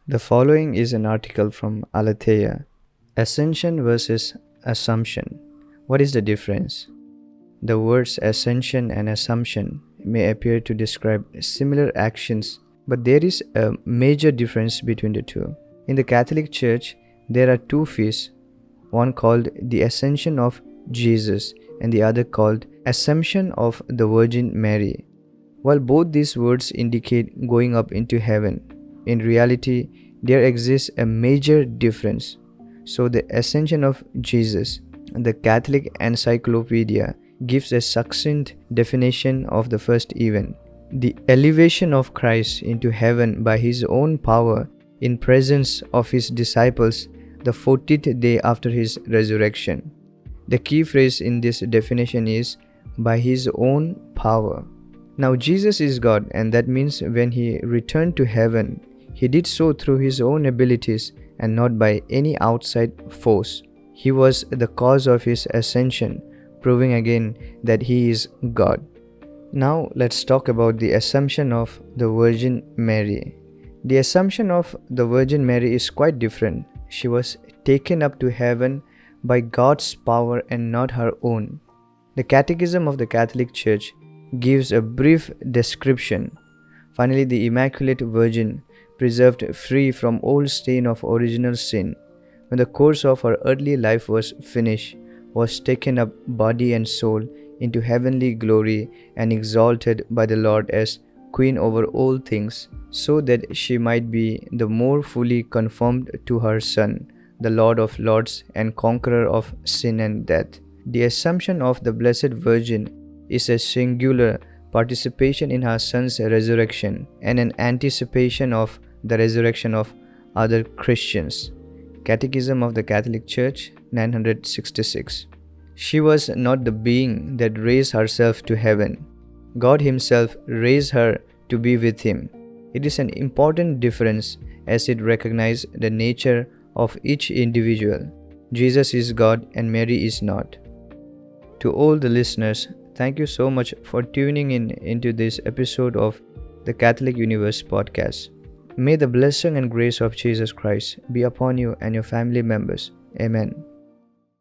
The following is an article from Aletheia. Ascension versus Assumption. What is the difference? The words ascension and assumption may appear to describe similar actions, but there is a major difference between the two. In the Catholic Church, there are two feasts, one called the Ascension of Jesus and the other called Assumption of the Virgin Mary. While both these words indicate going up into heaven, in reality, there exists a major difference. So, the Ascension of Jesus, the Catholic Encyclopedia, gives a succinct definition of the first event: the elevation of Christ into heaven by his own power in presence of his disciples the 40th day after his resurrection. The key phrase in this definition is by his own power. Now, Jesus is God, and that means when he returned to heaven, he did so through his own abilities and not by any outside force. He was the cause of his ascension, proving again that he is God. Now let's talk about the Assumption of the Virgin Mary. The Assumption of the Virgin Mary is quite different. She was taken up to heaven by God's power and not her own. The Catechism of the Catholic Church gives a brief description. Finally, the Immaculate Virgin, preserved free from all stain of original sin, when the course of her earthly life was finished, was taken up body and soul into heavenly glory and exalted by the Lord as Queen over all things, so that she might be the more fully conformed to her Son, the Lord of Lords and Conqueror of sin and death. The Assumption of the Blessed Virgin is a singular participation in her Son's resurrection and an anticipation of the resurrection of other Christians. Catechism of the Catholic Church, 966. She was not the being that raised herself to heaven. God himself raised her to be with him. It is an important difference as it recognizes the nature of each individual. Jesus is God and Mary is not. To all the listeners, thank you so much for tuning into this episode of the Catholic Universe podcast. May the blessing and grace of Jesus Christ be upon you and your family members. Amen.